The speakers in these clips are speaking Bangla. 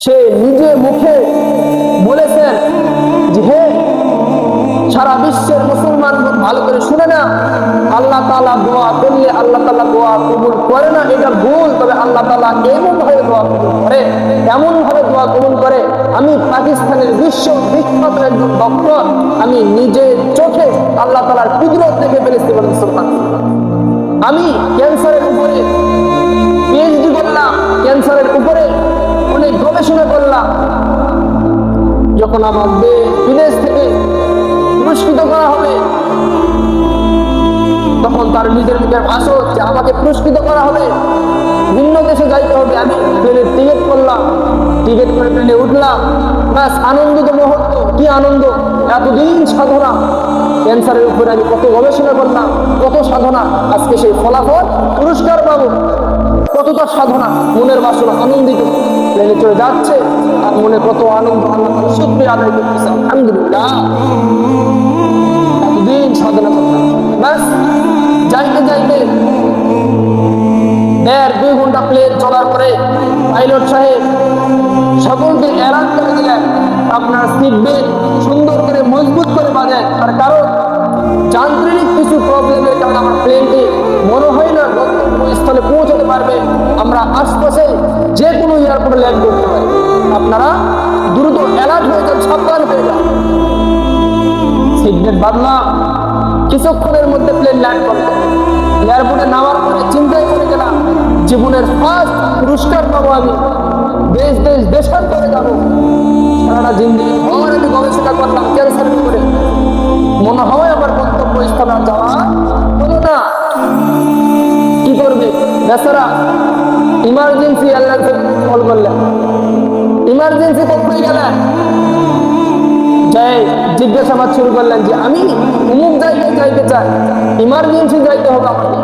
সে নিজে মুখে বলেছেন যে হে সারা বিশ্বের মুসলমান ভালো করে শুনে না, আল্লাহ তাআলা দোয়া করলে আল্লাহ তাআলা দোয়া কবুল করে না, এটা ভুল। তবে আল্লাহ তাআলা এমন ভাবে দোয়া কবুল করে, এমন ভাবে দোয়া কবুল করে। আমি পাকিস্তানের বিশ্ব বিখ্যাত একজন ডক্টর, আমি নিজে চোখে আল্লাহ তাআলার কুদরত দেখে ফেলেছি। মুসলমান, আমি ক্যান্সারের উপরে পিএইচডি করলাম, ক্যান্সারের উপরে অনেক গবেষণা করলাম। যখন আমাদের বিদেশ থেকে পুরস্কৃত করা হবে, তখন তার নিজের মুখের ভাষণ যে আমাকে পুরস্কৃত করা হবে, ভিন্ন দেশে যাইতে হবে। আমি প্লেনের টিকিট করলাম, টিকিট করে প্লেনে উঠলাম, ব্যাস আনন্দিত মুহূর্ত। কি আনন্দ! এতদিন সাধনা, ক্যান্সারের উপরে আমি কত গবেষণা করলাম, কত সাধনা, আজকে সেই ফলাফল পুরস্কার পাবো। কতটা সাধনা, মনের বাসনা আনন্দিত। প্লেনে চলে যাচ্ছে আর মনে কত আনন্দ, আল্লাহ শুকরিয়া আদায় করতেছে, আলহামদুলিল্লাহ। এতদিন সাধনা করলাম, ব্যাস যাইতে যাইতে 1.5-2 ঘন্টা প্লেন চলার পরে পাইলট সাহেব সকলকে এলান করে দিলেন, আপনার সিট বেল্ট সুন্দর করে মজবুত করে বাজায়। তার কারণ যান্ত্রিক কিছু প্রবলেমের কারণে আমার প্লেনটি মনে হয় না গন্তব্যস্থলে পৌঁছতে পারবে। আমরা আশপাশে যে কোনো এয়ারপোর্টে ল্যান্ড করতে পারি। আপনারা দ্রুত অ্যালার্ট হয়ে যান, সাবধান হয়ে যান। সিট বেল্ট বাঁধলাম, কিছুক্ষণের মধ্যে প্লেন ল্যান্ড করলো। এয়ারপোর্টে নামার পরে চিন্তাই করে গেলাম, জীবনের ফার্স্ট পুরস্কার পাবো আমি, দেশান্তরে যাবো। সারাটা জিন্দেগি ভর আমি গবেষণা করলাম ক্যান্সারের উপরে, মনে হয় আমার গন্তব্যস্থলে যাওয়া হলো না। কি করবে বেচারা? ইমার্জেন্সি এয়ারলাইন্সে কল করলেন, ইমার্জেন্সি কোথায় গেলেন? জিজ্ঞাসাবাদ শুরু করলেন যে আমি অমুক জায়গায় যাইতে চাই, ইমার্জেন্সি যাইতে হবে আমাকে,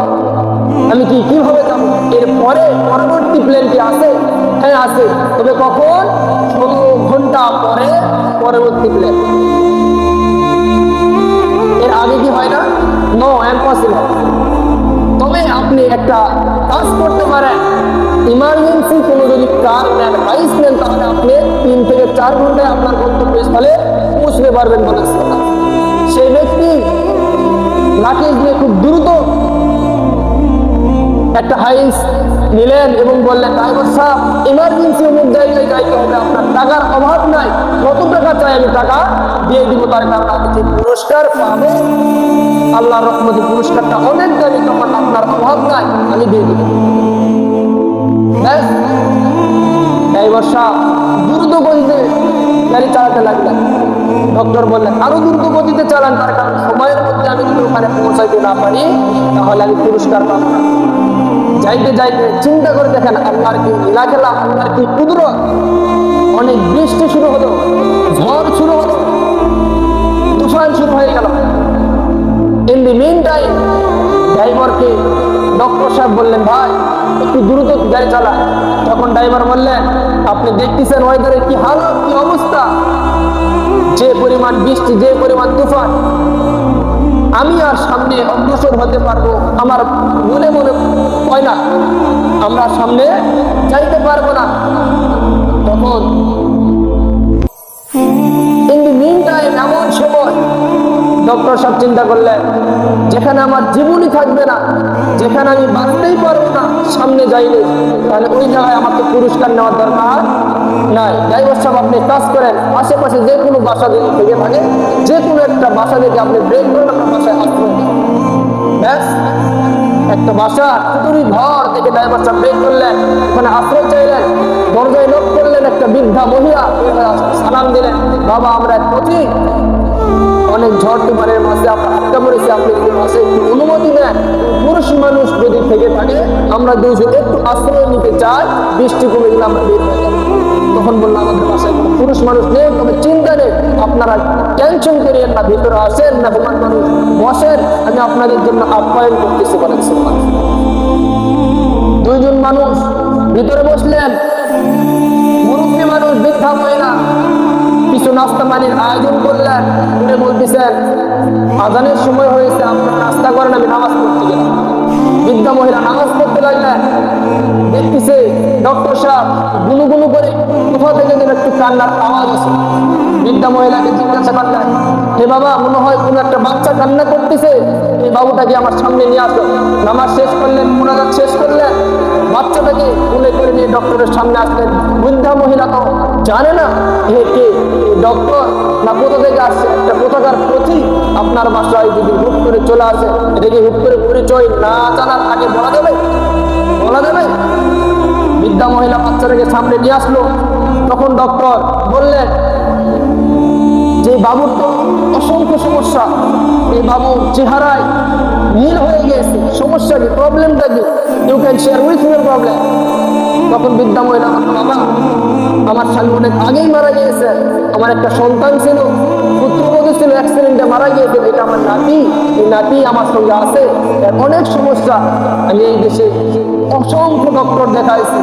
আমি কিভাবে যাবো? এরপরে পরবর্তী প্লেনটি আছে? হ্যাঁ আছে, তবে কখন? 16 ঘন্টা পরে পরবর্তী প্লেন। এর আগে কি হয় না? No, impossible. তবে আপনি একটা কাজ করতে পারেন, ইমার্জেন্সি কোনো যদি কার নেন, বাইক নেন, তাহলে আপনি 3 থেকে 4 ঘন্টায় আপনার গন্তব্যস্থলে পৌঁছতে পারবেন বলেছে। সেই ব্যক্তি লাগেজ নিয়ে খুব দ্রুত একটা হাইস নিলেন এবং বললেন, ড্রাইভার সাহেব ইমার্জেন্সি অমুক জায়গায় যাইতে হবে, আপনার টাকার অভাব নাই, কত টাকা চাই আমি টাকা দিয়ে দিব। তার কারণ আমি যে পুরস্কার পাবো, আল্লাহর রহমতে পুরস্কারটা অনেক দামি, তখন আপনার অভাব নাই, আমি দিয়ে দিব। ড্রাইভার সাহেব দ্রুত গতিতে গাড়ি চালাতে লাগলেন। ডক্টর বললেন আরো দ্রুত গতিতে চালান, তার কারণ সময়ের মধ্যে আমি যদি ওখানে পৌঁছাইতে না পারি তাহলে আমি পুরস্কার পাবো না। যাইতে যাইতে চিন্তা করে দেখেন আল্লাহর কি লীলা খেলা, আল্লাহর কি কুদরত। অনেক বৃষ্টি শুরু হলো, ঝড় শুরু হলো, তুফান শুরু হয়ে গেল। ইন দি মিন টাইম ড্রাইভারকে ডক্টর সাহেব বললেন, ভাই একটু দ্রুত গাড়ি চালা। তখন ড্রাইভার বললেন, আপনি দেখতেছেন ওয়েদারের কি হালত, কি অবস্থা, যে পরিমাণ বৃষ্টি, যে পরিমাণ তুফান, আমি আর সামনে অগ্রসর হতে পারবো আমার মনে মনে হয় না, আমরা সামনে যাইতে পারবো না। তখন ইন দি মিন টাইম এমন সময় ডক্টর সাহেব চিন্তা করলেন, যেখানে আমার জীবনই থাকবে না, যেখানে আমি বাঁচতেই পারবো না, সামনে যাইলে, তাহলে ওই জায়গায় আমার তো পুরস্কার নেওয়ার দরকার নাই। ড্রাইভার সাহেব আপনি কাজ করেন, আশেপাশে যে কোনো বাসা যদি থেকে থাকে, যে কোনো একটা বাসা থেকে আপনি ব্রেক করেন, আপনার বাসায় আশ্রয় নেন। ব্যাস একটা বাসা কুটুরি ঘর থেকে ড্রাইভার সাহেব ব্রেক করলেন, ওখানে আশ্রয় চাইলেন, দরজায় নক করলেন। একটা বৃদ্ধা মহিলা সালাম দিলেন, বাবা আমরা এক পথিক, অনেক ঝড় তুফানের মাঝে আমরা আটকা পড়েছি, আপনি একটু মাসে একটু অনুমতি দেন, পুরুষ মানুষ যদি থেকে থাকে আমরা দুজন একটু আশ্রয় নিতে চাই, বৃষ্টি কমে গেলে আমরা বের হয়ে যাবো। তখন বললাম আমাদের বাসায় কোনো পুরুষ মানুষ নেই, তবে চিন্তা নেই, আপনারা টেনশন করিয়েন না, ভিতরে আসেন না, তোমার মানুষ বসেন, আমি আপনাদের জন্য আপ্যায়ন করতেছি বলেন। 2 জন মানুষ ভিতরে বসলেন, মুরব্বী মানুষ, বৃদ্ধা মহিলা কিছু নাস্তা পানির আয়োজন করলেন, বলতেছেন আজানের সময় হয়েছে, আপনারা নাস্তা করেন, আমি নামাজ পড়তে গেলাম। বৃদ্ধা মহিলা নামাজ পড়তে লাগলেন, দেখতেছে ডক্টর সাহেব গুনু করে কোথা থেকে যেন একটু কান্নার আওয়াজ আছে। বৃদ্ধা মহিলাকে জিজ্ঞাসা করলেন, হে বাবা, মনে হয় কোনো একটা বাচ্চা কান্না করতেছে, এই বাবুটাকে আমার সামনে নিয়ে আসো। নামাজ শেষ করলেন, মুনাজাত শেষ করলেন, বাচ্চাটাকে কোলে করে নিয়ে ডক্টরের সামনে আসলেন। বৃদ্ধা মহিলা তো জানে না হে কে, ডক্টর না কোথা থেকে আসছে। একটা কোথাকার প্রতীক আপনার বাসায় যদি হুট করে চলে আসে, এটাকে হুট করে পরিচয় না জানার আগে বলা যাবে? বলা যাবে? বৃদ্ধা মহিলা বাচ্চাটাকে সামনে নিয়ে আসলো। তখন ডক্টর বললেন যে বাবুর তো অসংখ্য সমস্যা, এই বাবুর চেহারায় নীল হয়ে গেছে, সমস্যা কি, প্রবলেমটা কি? You can share with your problem. তখন বৃদ্ধা মহিলা বলল, বাবা, আমার স্বামী অনেক আগেই মারা গিয়েছে, আমার একটা সন্তান ছিল, পুত্রবধূ ছিল, অ্যাক্সিডেন্টে মারা গিয়েছে, এটা আমার নাতি, এই নাতি আমার সঙ্গে আছে, এর অনেক সমস্যা। আমি এই দেশে অসংখ্য ডক্টর দেখাইছি,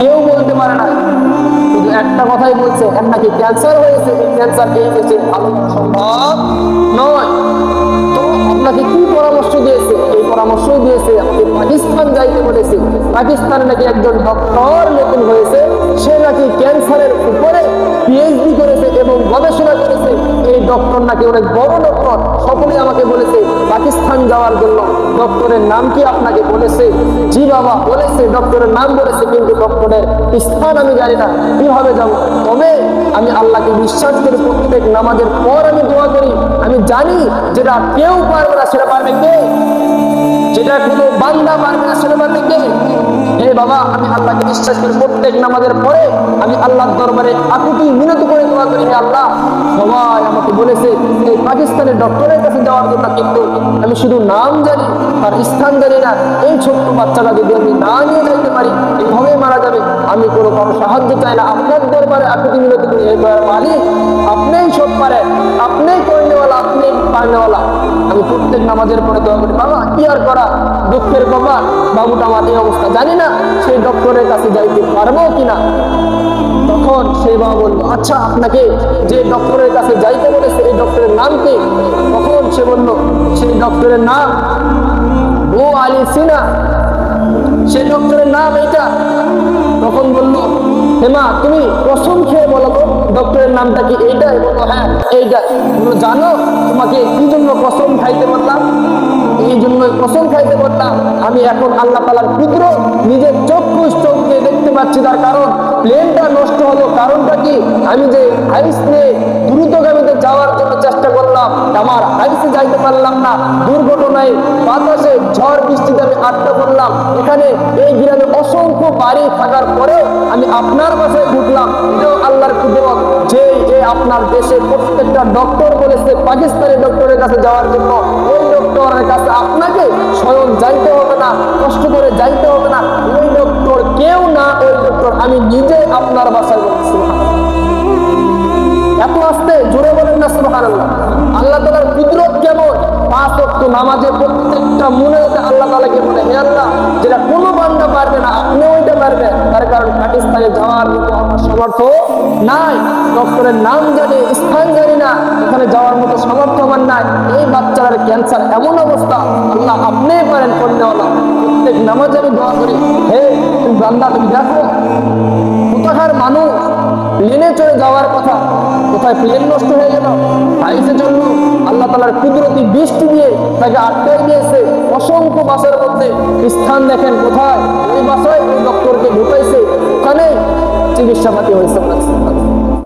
কেউ বলতে পারে না, শুধু একটা কথাই বলছে, এর নাকি ক্যান্সার হয়েছে, এই ক্যান্সার এই দেশে ভালো করা সম্ভব নয়। তো আপনাকে কি পরামর্শ দিয়েছে? এই পরামর্শ দিয়েছে আমাকে পাকিস্তান যাইতে বলেছে। পাকিস্তানে নাকি একজন ডক্টর নতুন হয়েছে, সে নাকি ক্যান্সারের উপরে পিএইচডি করেছে এবং গবেষণা করেছে। এই ডক্টর নাকি অনেক বড় ডক্টর, সকলেই আমাকে বলেছে পাকিস্তান যাওয়ার জন্য। ডক্টরের নাম কি আপনাকে বলেছে? জি বাবা বলেছে, ডক্টরের নাম বলেছে, কিন্তু ডক্টরের স্থান আমি জানি না, কিভাবে যাব? তবে আমি আল্লাহকে বিশ্বাস করি, প্রত্যেক নামাজের পর আমি দোয়া করি। আমি জানি যেটা কেউ পারবে না সেটা পারবে কে? যেটা কোনো বান্দা পারবে না সেটা পারবে কে? হে বাবা, আমি আল্লাহকে বিশ্বাস করি, প্রত্যেক নামাজের পরে আমি আল্লাহর দরবারে আকুতি মিনত করে দোয়া করি, হে আল্লাহ, সবাই আমাকে বলেছে এই পাকিস্তানের ডক্টরের কাছে যাওয়ার জন্য, কিন্তু আমি শুধু নাম জানি, তার স্থান জানি না। এই ছোট্ট বাচ্চাটা যদি আমি না নিয়ে যাইতে পারি, এইভাবে মারা যাবে। আমি কোনো কারো সাহায্য চাই না, আপনার দরবারে আকুতি মিনত করি, হে মালিক, আপনিই সব পারেন, আপনিই করনেওয়ালা, আপনি পারনেওয়ালা। আমি প্রত্যেক নামাজের পরে দোয়া করি, বাবা কি আর করা, দুঃখের বাবা, বাবুটা আমার এই অবস্থা, জানি না সেই ডক্টরের কাছে যাইতে পারবো কিনা। তখন সেই বাবা বললো, আচ্ছা আপনাকে যে ডক্টরের কাছে যাইতে বলেছে এই ডক্টরের নাম কি? তখন সে বলল, সেই ডক্টরের নাম ও আলী সিনা, সেই ডক্টরের নাম এইটা। তখন বলল, হেমা তুমি কসম খেয়ে বলো তো ডক্টরের নামটা কি এইটাই? বললো হ্যাঁ এইটাই। বললো জানো তোমাকে কি জন্য কসম খাইতে বললাম? এই জন্যই কসম খাইতে বললাম, আমি এখন আল্লাহ তাআলার কুদরত নিজের চক্ষে দেখতে পাচ্ছি। তার কারণ প্লেনটা নষ্ট হলো, কারণটা কি? আমি যে হাইস নিয়ে দ্রুতগামীতে যাওয়ার জন্য চেষ্টা করলাম, আমার হাইসে যাইতে পারলাম না, দুর্ঘটনায় বাতাসে ঝড় বৃষ্টিতে আমি আটকা পড়লাম। এখানে এই গ্রামে অসংখ্য বাড়ি থাকার পরেও আমি আপনার বাসায় ঢুকলাম, এটাও আল্লাহর কুদরত। যে আপনার দেশে প্রত্যেকটা ডক্টর বলেছে পাকিস্তানি ডক্টরের কাছে যাওয়ার জন্য, ওই ডক্টরের কাছে আপনাকে স্বয়ং যাইতে হবে না, কষ্ট করে যাইতে হবে না। ওই ডক্টর কেউ না, ওই ডক্টর আমি নিজে আপনার বাসায় বলছি। এত আস্তে জোরে বলেন না সুবহানাল্লাহ। আল্লাহ তাআলার কুদরত কেমন! 5 ওয়াক্ত নামাজে প্রত্যেকটা মুনাজাতে আল্লাহ তাআলাকে বলে, হে আল্লাহ, যেটা কোনো বান্দা পারবে না আপনি ওইটা পারবেন। তার কারণ পাকিস্তানে যাওয়ার মতো আমার সামর্থ্য নাই, ডক্টরের নাম জানি, স্থান জানি না, এখানে যাওয়ার মতো সামর্থ্য আমার নাই। এই বাচ্চার ক্যান্সার এমন অবস্থা, আল্লাহ আপনিই পারেন করনেওয়ালা। প্রত্যেক নামাজে আমি দোয়া করি, হে তুমি বান্দা, তুমি দেখো কোথাকার মানুষ প্লেনে চড়ে যাওয়ার কথা, কোথায় প্লেন নষ্ট হয়ে গেল, হাইসে চললো, আল্লাহ তাআলার কুদরতি বৃষ্টি দিয়ে তাকে আটকাই দিয়েছে। অসংখ্য বাসের মধ্যে স্থান দেখেন কোথায়, ওই বাসায় ওই ডক্টরকে ঢুকাইছে, ওখানে চিকিৎসাপাতি হয়েছে।